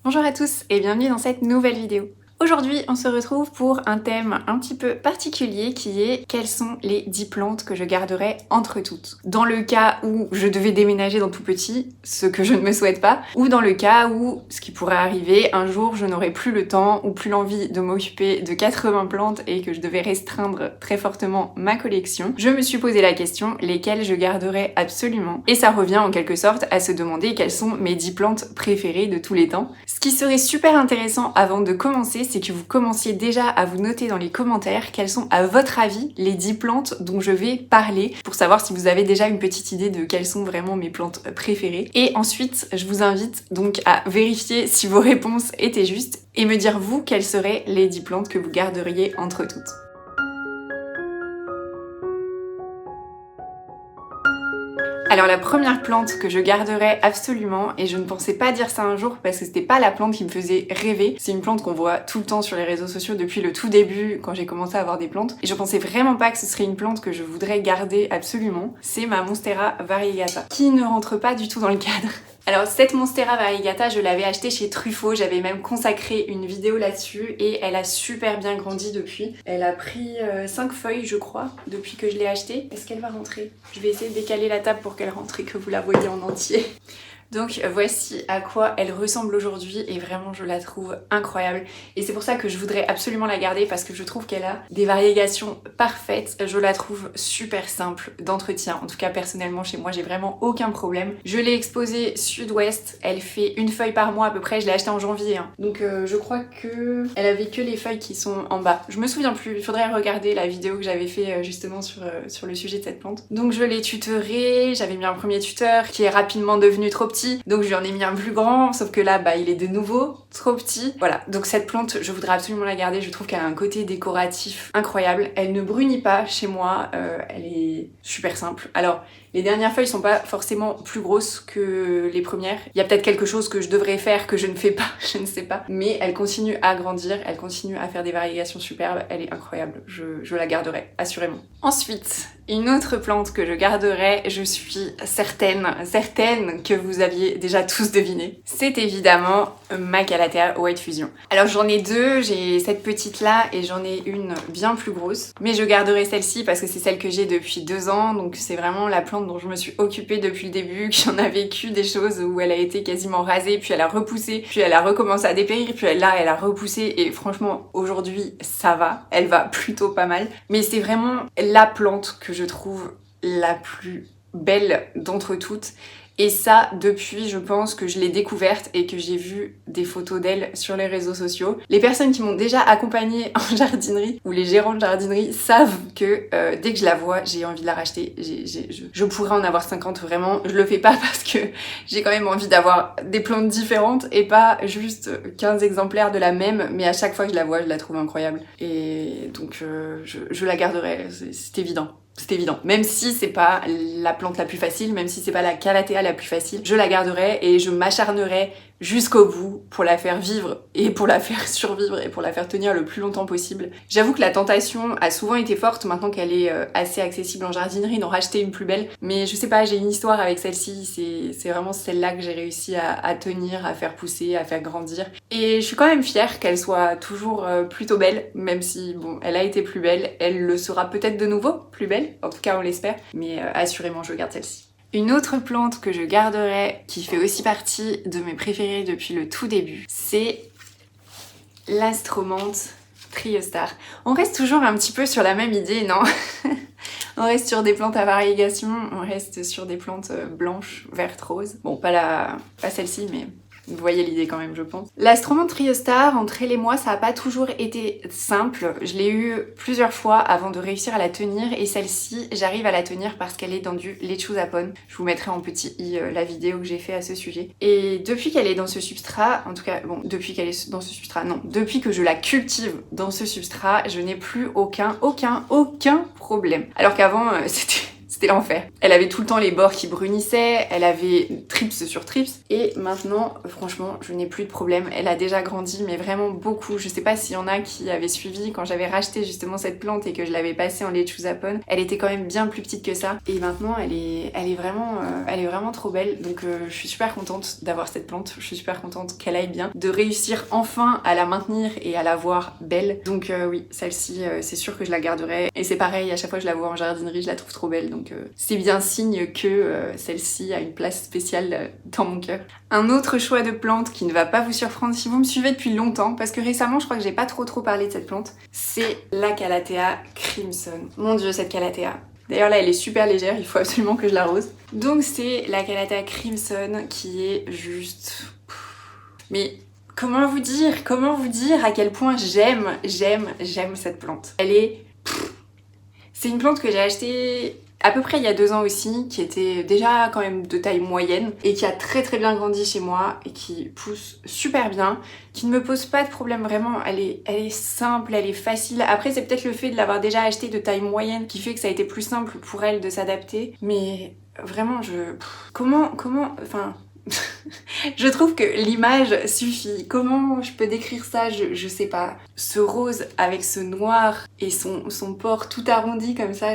Bonjour à tous et bienvenue dans cette nouvelle vidéo. Aujourd'hui, on se retrouve pour un thème un petit peu particulier qui est quelles sont les 10 plantes que je garderai entre toutes. Dans le cas où je devais déménager dans tout petit, ce que je ne me souhaite pas, ou dans le cas où, ce qui pourrait arriver, un jour je n'aurais plus le temps ou plus l'envie de m'occuper de 80 plantes et que je devais restreindre très fortement ma collection, je me suis posé la question lesquelles je garderai absolument. Et ça revient en quelque sorte à se demander quelles sont mes 10 plantes préférées de tous les temps. Ce qui serait super intéressant avant de commencer, c'est que vous commenciez déjà à vous noter dans les commentaires quelles sont à votre avis les 10 plantes dont je vais parler pour savoir si vous avez déjà une petite idée de quelles sont vraiment mes plantes préférées. Et ensuite, je vous invite donc à vérifier si vos réponses étaient justes et me dire vous quelles seraient les 10 plantes que vous garderiez entre toutes. Alors la première plante que je garderai absolument, et je ne pensais pas dire ça un jour parce que c'était pas la plante qui me faisait rêver, c'est une plante qu'on voit tout le temps sur les réseaux sociaux depuis le tout début quand j'ai commencé à avoir des plantes, et je pensais vraiment pas que ce serait une plante que je voudrais garder absolument, c'est ma Monstera variegata, qui ne rentre pas du tout dans le cadre. Alors cette Monstera variegata, je l'avais achetée chez Truffaut, j'avais même consacré une vidéo là-dessus et elle a super bien grandi depuis. Elle a pris 5 feuilles je crois depuis que je l'ai achetée. Est-ce qu'elle va rentrer? Je vais essayer de décaler la table pour qu'elle rentre et que vous la voyez en entier. Donc voici à quoi elle ressemble aujourd'hui et vraiment je la trouve incroyable. Et c'est pour ça que je voudrais absolument la garder parce que je trouve qu'elle a des variégations parfaites. Je la trouve super simple d'entretien. En tout cas personnellement chez moi j'ai vraiment aucun problème. Je l'ai exposée sud-ouest. Elle fait une feuille par mois à peu près. Je l'ai achetée en janvier. Donc je crois que elle avait que les feuilles qui sont en bas. Je me souviens plus. Il faudrait regarder la vidéo que j'avais fait justement sur le sujet de cette plante. Donc je l'ai tutorée. J'avais mis un premier tuteur qui est rapidement devenu trop petit. Donc je lui en ai mis un plus grand, sauf que là il est de nouveau trop petit. Voilà, donc cette plante je voudrais absolument la garder, je trouve qu'elle a un côté décoratif incroyable. Elle ne brunit pas chez moi, elle est super simple. Alors les dernières feuilles sont pas forcément plus grosses que les premières. Il y a peut-être quelque chose que je devrais faire que je ne fais pas, je ne sais pas. Mais elle continue à grandir, elle continue à faire des variégations superbes, elle est incroyable. Je la garderai, assurément. Ensuite, une autre plante que je garderai, je suis certaine que vous aviez déjà tous deviné, c'est évidemment ma Calathea White Fusion. Alors j'en ai deux, j'ai cette petite là et j'en ai une bien plus grosse. Mais je garderai celle-ci parce que c'est celle que j'ai depuis 2 ans, donc c'est vraiment la plante dont je me suis occupée depuis le début, que j'en a vécu des choses où elle a été quasiment rasée, puis elle a repoussé, puis elle a recommencé à dépérir, puis elle a repoussé et franchement aujourd'hui ça va, elle va plutôt pas mal. Mais c'est vraiment la plante que je trouve la plus belle d'entre toutes. Et ça, depuis, je pense que je l'ai découverte et que j'ai vu des photos d'elle sur les réseaux sociaux. Les personnes qui m'ont déjà accompagnée en jardinerie, ou les gérants de jardinerie, savent que dès que je la vois, j'ai envie de la racheter. Je pourrais en avoir 50 vraiment. Je le fais pas parce que j'ai quand même envie d'avoir des plantes différentes et pas juste 15 exemplaires de la même, mais à chaque fois que je la vois, je la trouve incroyable. Et donc, je la garderai, c'est évident. C'est évident. Même si c'est pas la plante la plus facile, même si c'est pas la Calathea la plus facile, je la garderai et je m'acharnerai jusqu'au bout pour la faire vivre et pour la faire survivre et pour la faire tenir le plus longtemps possible. J'avoue que la tentation a souvent été forte maintenant qu'elle est assez accessible en jardinerie d'en racheter une plus belle. Mais je sais pas, j'ai une histoire avec celle-ci, c'est vraiment celle-là que j'ai réussi à tenir, à faire pousser, à faire grandir. Et je suis quand même fière qu'elle soit toujours plutôt belle, même si bon, elle a été plus belle, elle le sera peut-être de nouveau plus belle, en tout cas on l'espère, mais assurément je garde celle-ci. Une autre plante que je garderai, qui fait aussi partie de mes préférées depuis le tout début, c'est l'Astromanthe Triostar. On reste toujours un petit peu sur la même idée, non? On reste sur des plantes à variégation, on reste sur des plantes blanches, vertes, roses. Bon, pas celle-ci, mais vous voyez l'idée quand même, je pense. L'Astromanthe Triostar, entre elle et moi, ça a pas toujours été simple. Je l'ai eu plusieurs fois avant de réussir à la tenir et celle-ci, j'arrive à la tenir parce qu'elle est dans du lechuzapón. Je vous mettrai en petit i la vidéo que j'ai fait à ce sujet. Et depuis qu'elle est dans ce substrat, en tout cas, bon, depuis qu'elle est dans ce substrat, non, depuis que je la cultive dans ce substrat, je n'ai plus aucun problème. Alors qu'avant, c'était c'était l'enfer. Elle avait tout le temps les bords qui brunissaient, elle avait trips sur trips, et maintenant, franchement, je n'ai plus de problème. Elle a déjà grandi, mais vraiment beaucoup. Je sais pas s'il y en a qui avaient suivi quand j'avais racheté justement cette plante et que je l'avais passée en lechuzapon. Elle était quand même bien plus petite que ça, et maintenant, elle est vraiment trop belle. Donc je suis super contente d'avoir cette plante, je suis super contente qu'elle aille bien, de réussir enfin à la maintenir et à la voir belle. Donc oui, celle-ci, c'est sûr que je la garderai. Et c'est pareil, à chaque fois que je la vois en jardinerie, je la trouve trop belle. Donc c'est bien signe que celle-ci a une place spéciale dans mon cœur. Un autre choix de plante qui ne va pas vous surprendre si vous me suivez depuis longtemps, parce que récemment, je crois que j'ai pas trop parlé de cette plante, c'est la Calathea crimson. Mon dieu, cette Calathea. D'ailleurs là elle est super légère, il faut absolument que je l'arrose. Donc c'est la Calathea crimson qui est juste... Mais comment vous dire à quel point j'aime cette plante. Elle est... C'est une plante que j'ai achetée à peu près il y a 2 ans aussi, qui était déjà quand même de taille moyenne et qui a très bien grandi chez moi et qui pousse super bien, qui ne me pose pas de problème vraiment. Elle est simple, elle est facile. Après c'est peut-être le fait de l'avoir déjà achetée de taille moyenne qui fait que ça a été plus simple pour elle de s'adapter. Mais vraiment enfin... Je trouve que l'image suffit. Comment je peux décrire ça? Je sais pas. Ce rose avec ce noir et son port tout arrondi comme ça,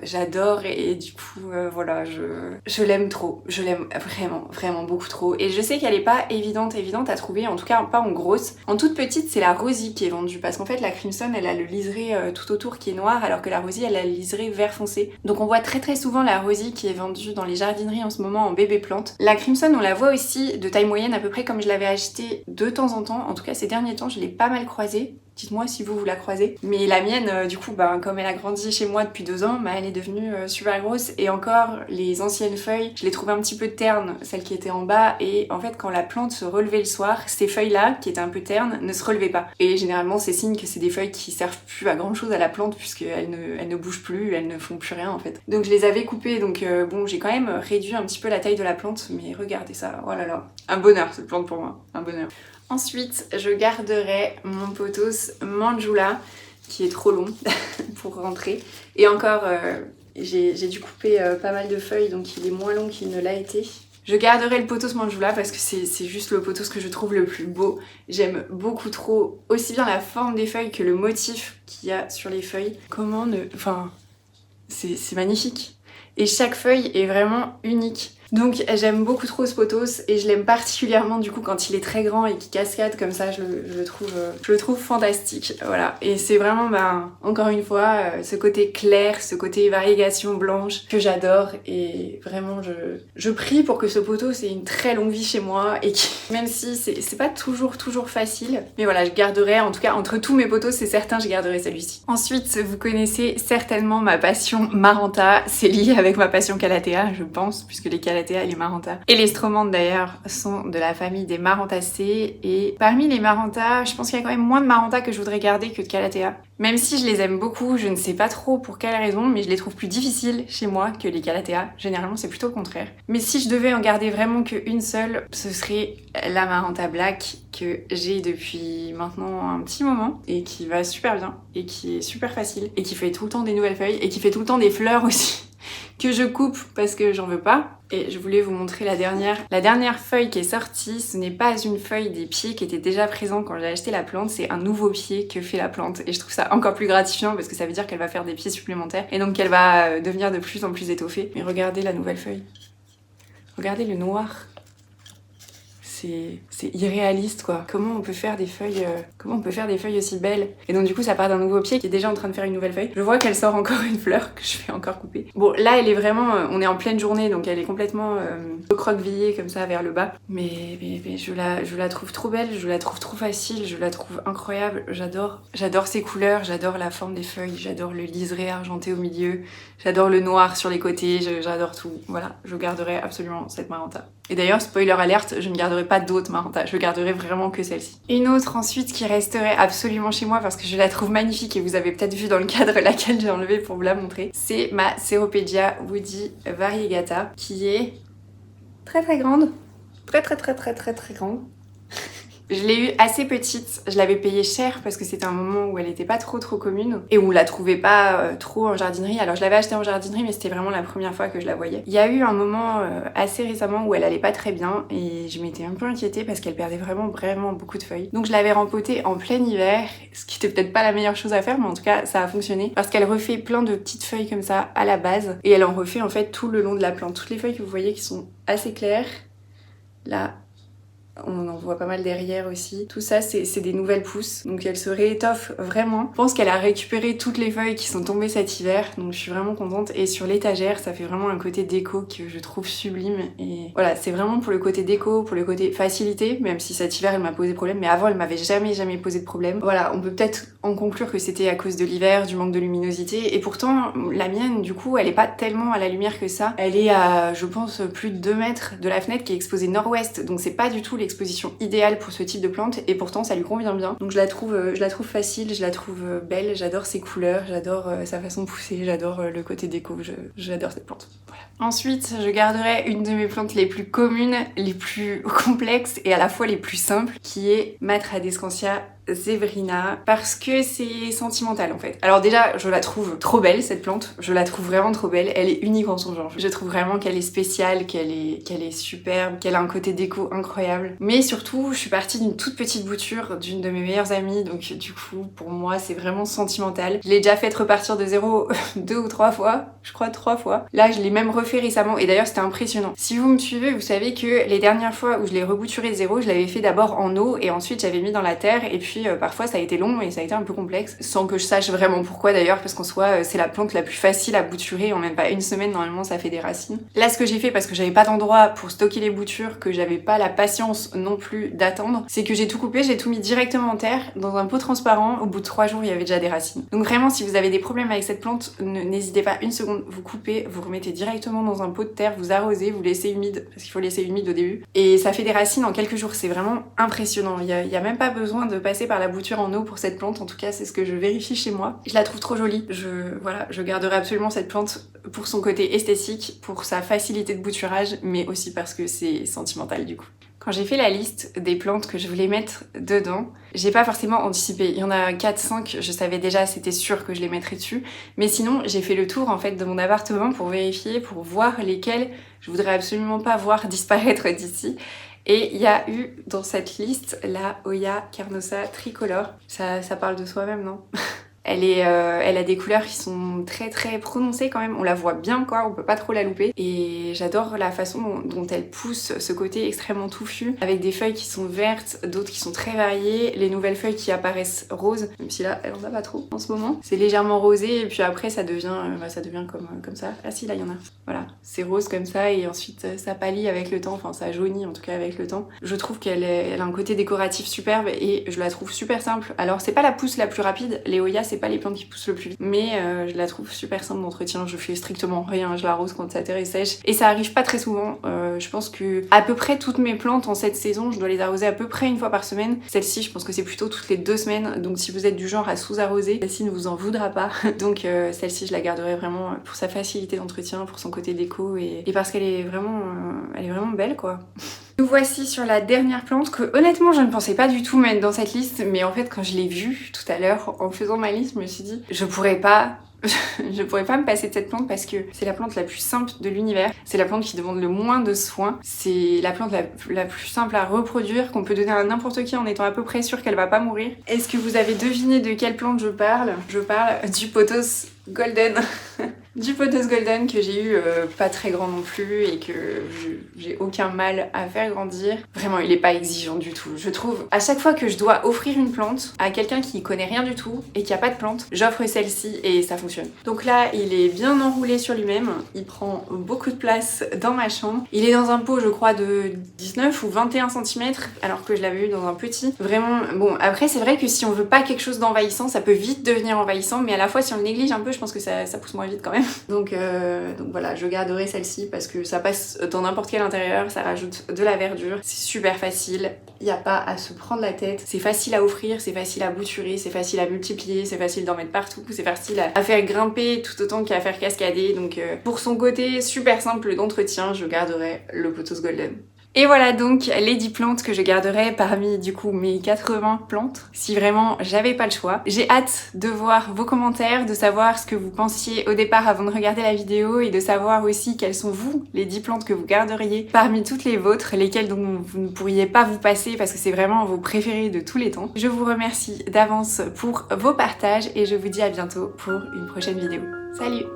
j'adore et du coup voilà, je l'aime trop. Je l'aime vraiment beaucoup trop. Et je sais qu'elle est pas évidente à trouver, en tout cas pas en grosse. En toute petite, c'est la Rosie qui est vendue parce qu'en fait la Crimson elle a le liseré tout autour qui est noir alors que la Rosie elle a le liseré vert foncé. Donc on voit très souvent la Rosie qui est vendue dans les jardineries en ce moment en bébé plante. La Crimson on la voit aussi de taille moyenne à peu près comme je l'avais acheté de temps en temps. En tout cas ces derniers temps je l'ai pas mal croisée. Dites-moi si vous la croisez. Mais la mienne, du coup, comme elle a grandi chez moi depuis 2 ans, elle est devenue super grosse. Et encore, les anciennes feuilles, je les trouvais un petit peu ternes, celles qui étaient en bas. Et en fait, quand la plante se relevait le soir, ces feuilles-là, qui étaient un peu ternes, ne se relevaient pas. Et généralement, c'est signe que c'est des feuilles qui servent plus à grand chose à la plante, puisqu'elles ne bougent plus, elles ne font plus rien en fait. Donc je les avais coupées, donc bon, j'ai quand même réduit un petit peu la taille de la plante. Mais regardez ça, oh là là. Un bonheur cette plante pour moi, un bonheur. Ensuite, je garderai mon pothos Manjula, qui est trop long pour rentrer. Et encore, j'ai dû couper pas mal de feuilles, donc il est moins long qu'il ne l'a été. Je garderai le pothos Manjula parce que c'est juste le pothos que je trouve le plus beau. J'aime beaucoup trop aussi bien la forme des feuilles que le motif qu'il y a sur les feuilles. Enfin, c'est magnifique. Et chaque feuille est vraiment unique. Donc j'aime beaucoup trop ce pothos et je l'aime particulièrement du coup quand il est très grand et qu'il cascade comme ça, je le trouve fantastique. Voilà. Et c'est vraiment encore une fois ce côté clair, ce côté variégation blanche que j'adore et vraiment je prie pour que ce pothos ait une très longue vie chez moi et même si c'est pas toujours facile, mais voilà, je garderai, en tout cas entre tous mes pothos c'est certain, je garderai celui-ci. Ensuite, vous connaissez certainement ma passion Maranta, c'est lié avec ma passion Calathea je pense, puisque les Calathea et les Maranta. Et les Stromantes d'ailleurs sont de la famille des Marantacées et parmi les Maranta, je pense qu'il y a quand même moins de Maranta que je voudrais garder que de Calathea. Même si je les aime beaucoup, je ne sais pas trop pour quelle raison, mais je les trouve plus difficiles chez moi que les Calathea. Généralement c'est plutôt le contraire. Mais si je devais en garder vraiment qu'une seule, ce serait la Maranta Black que j'ai depuis maintenant un petit moment et qui va super bien et qui est super facile et qui fait tout le temps des nouvelles feuilles et qui fait tout le temps des fleurs aussi. Que je coupe parce que j'en veux pas. Et je voulais vous montrer la dernière feuille qui est sortie. Ce n'est pas une feuille des pieds qui étaient déjà présents quand j'ai acheté la plante, c'est un nouveau pied que fait la plante. Et je trouve ça encore plus gratifiant parce que ça veut dire qu'elle va faire des pieds supplémentaires et donc qu'elle va devenir de plus en plus étoffée. Mais regardez la nouvelle feuille. Regardez le noir. C'est irréaliste quoi. Comment on peut faire des feuilles aussi belles? Et donc du coup ça part d'un nouveau pied qui est déjà en train de faire une nouvelle feuille. Je vois qu'elle sort encore une fleur que je vais encore couper. Bon là elle est vraiment, on est en pleine journée donc elle est complètement recroquevillée comme ça vers le bas. Mais je la trouve trop belle, je la trouve trop facile, je la trouve incroyable. J'adore ses couleurs, j'adore la forme des feuilles, j'adore le liseré argenté au milieu, j'adore le noir sur les côtés, j'adore tout. Voilà, je garderai absolument cette Maranta. Et d'ailleurs, spoiler alerte, je ne garderai pas d'autres Maranta, je garderai vraiment que celle-ci. Une autre ensuite qui resterait absolument chez moi parce que je la trouve magnifique et vous avez peut-être vu dans le cadre laquelle j'ai enlevé pour vous la montrer, c'est ma Ceropegia Woody Variegata qui est très grande, très grande. Je l'ai eu assez petite, je l'avais payée cher parce que c'était un moment où elle était pas trop commune et où on la trouvait pas trop en jardinerie. Alors je l'avais achetée en jardinerie mais c'était vraiment la première fois que je la voyais. Il y a eu un moment assez récemment où elle allait pas très bien et je m'étais un peu inquiétée parce qu'elle perdait vraiment beaucoup de feuilles. Donc je l'avais rempotée en plein hiver, ce qui était peut-être pas la meilleure chose à faire mais en tout cas ça a fonctionné parce qu'elle refait plein de petites feuilles comme ça à la base et elle en refait en fait tout le long de la plante. Toutes les feuilles que vous voyez qui sont assez claires, là on en voit pas mal derrière aussi. Tout ça, c'est des nouvelles pousses. Donc elle se réétoffe vraiment. Je pense qu'elle a récupéré toutes les feuilles qui sont tombées cet hiver. Donc je suis vraiment contente. Et sur l'étagère, ça fait vraiment un côté déco que je trouve sublime. Et voilà, c'est vraiment pour le côté déco, pour le côté facilité. Même si cet hiver, elle m'a posé problème. Mais avant, elle m'avait jamais posé de problème. Voilà, on peut peut-être en conclure que c'était à cause de l'hiver, du manque de luminosité. Et pourtant, la mienne, du coup, elle est pas tellement à la lumière que ça. Elle est à, je pense, plus de 2 mètres de la fenêtre qui est exposée nord-ouest. Donc c'est pas du tout l'exposition idéale pour ce type de plante et pourtant ça lui convient bien. Donc je la trouve facile, je la trouve belle, j'adore ses couleurs, j'adore sa façon de pousser, j'adore le côté déco, j'adore cette plante. Voilà. Ensuite, je garderai une de mes plantes les plus communes, les plus complexes et à la fois les plus simples, qui est Matradescantia Zebrina, parce que c'est sentimental en fait. Alors déjà, je la trouve trop belle cette plante, je la trouve vraiment trop belle, elle est unique en son genre. Je trouve vraiment qu'elle est spéciale, qu'elle est superbe, qu'elle a un côté déco incroyable. Mais surtout, je suis partie d'une toute petite bouture d'une de mes meilleures amies, donc du coup, pour moi, c'est vraiment sentimental. Je l'ai déjà fait repartir de zéro 2 ou 3 fois, je crois 3 fois. Là, je l'ai même refait récemment et d'ailleurs, c'était impressionnant. Si vous me suivez, vous savez que les dernières fois où je l'ai rebouturé de zéro, je l'avais fait d'abord en eau et ensuite j'avais mis dans la terre et puis parfois ça a été long et ça a été un peu complexe, sans que je sache vraiment pourquoi d'ailleurs, parce qu'en soi c'est la plante la plus facile à bouturer, en même pas une semaine normalement ça fait des racines. Là ce que j'ai fait, parce que j'avais pas d'endroit pour stocker les boutures, que j'avais pas la patience non plus d'attendre, c'est que j'ai tout coupé, j'ai tout mis directement en terre, dans un pot transparent, au bout de 3 jours il y avait déjà des racines. Donc vraiment si vous avez des problèmes avec cette plante, n'hésitez pas une seconde, vous coupez, vous remettez directement dans un pot de terre, vous arrosez, vous laissez humide, parce qu'il faut laisser humide au début, et ça fait des racines en quelques jours, c'est vraiment impressionnant. Il y a même pas besoin de passer par la bouture en eau pour cette plante, en tout cas c'est ce que je vérifie chez moi. Je la trouve trop jolie, je garderai absolument cette plante pour son côté esthétique, pour sa facilité de bouturage, mais aussi parce que c'est sentimental du coup. Quand j'ai fait la liste des plantes que je voulais mettre dedans, j'ai pas forcément anticipé. Il y en a 4-5, je savais déjà, c'était sûr que je les mettrais dessus. Mais sinon, j'ai fait le tour en fait de mon appartement pour vérifier, pour voir lesquels je voudrais absolument pas voir disparaître d'ici. Et il y a eu dans cette liste la Hoya carnosa tricolore. Ça parle de soi-même, non? Elle a des couleurs qui sont très prononcées quand même, on la voit bien quoi, on peut pas trop la louper. Et j'adore la façon dont elle pousse, ce côté extrêmement touffu, avec des feuilles qui sont vertes, d'autres qui sont très variées, les nouvelles feuilles qui apparaissent roses, même si là elle en a pas trop en ce moment. C'est légèrement rosé et puis après ça devient comme ça. Ah si là il y en a. Voilà, c'est rose comme ça et ensuite ça pâlit avec le temps, enfin ça jaunit en tout cas avec le temps. Je trouve qu'elle a un côté décoratif superbe et je la trouve super simple. Alors c'est pas la pousse la plus rapide, les Hoya c'est pas les plantes qui poussent le plus vite, mais je la trouve super simple d'entretien, je fais strictement rien, je l'arrose quand sa terre est sèche et ça arrive pas très souvent. Je pense que à peu près toutes mes plantes en cette saison, je dois les arroser à peu près une fois par semaine. Celle-ci je pense que c'est plutôt toutes les 2 semaines, donc si vous êtes du genre à sous-arroser, celle-ci ne vous en voudra pas. Donc celle-ci je la garderai vraiment pour sa facilité d'entretien, pour son côté déco et parce qu'elle est vraiment belle quoi. Nous voici sur la dernière plante que honnêtement je ne pensais pas du tout mettre dans cette liste, mais en fait quand je l'ai vue tout à l'heure en faisant ma liste, je me suis dit je pourrais pas me passer de cette plante parce que c'est la plante la plus simple de l'univers, c'est la plante qui demande le moins de soins, c'est la plante la plus simple à reproduire, qu'on peut donner à n'importe qui en étant à peu près sûr qu'elle va pas mourir. Est-ce que vous avez deviné de quelle plante je parle? Je parle du pothos golden. Du pothos golden que j'ai eu pas très grand non plus et que j'ai aucun mal à faire grandir. Vraiment, il est pas exigeant du tout. Je trouve, à chaque fois que je dois offrir une plante à quelqu'un qui connaît rien du tout et qui a pas de plante, j'offre celle-ci et ça fonctionne. Donc là, il est bien enroulé sur lui-même, il prend beaucoup de place dans ma chambre. Il est dans un pot, je crois, de 19 ou 21 cm, alors que je l'avais eu dans un petit. Vraiment, bon, après c'est vrai que si on veut pas quelque chose d'envahissant, ça peut vite devenir envahissant, mais à la fois si on le néglige un peu, je pense que ça pousse moins vite quand même. Donc voilà, je garderai celle-ci parce que ça passe dans n'importe quel intérieur, ça rajoute de la verdure, c'est super facile, il n'y a pas à se prendre la tête, c'est facile à offrir, c'est facile à bouturer, c'est facile à multiplier, c'est facile d'en mettre partout, c'est facile à faire grimper tout autant qu'à faire cascader, donc pour son côté super simple d'entretien, je garderai le pothos golden. Et voilà donc les 10 plantes que je garderai parmi du coup mes 80 plantes, si vraiment j'avais pas le choix. J'ai hâte de voir vos commentaires, de savoir ce que vous pensiez au départ avant de regarder la vidéo et de savoir aussi quelles sont vous, les 10 plantes que vous garderiez parmi toutes les vôtres, lesquelles dont vous ne pourriez pas vous passer parce que c'est vraiment vos préférés de tous les temps. Je vous remercie d'avance pour vos partages et je vous dis à bientôt pour une prochaine vidéo. Salut!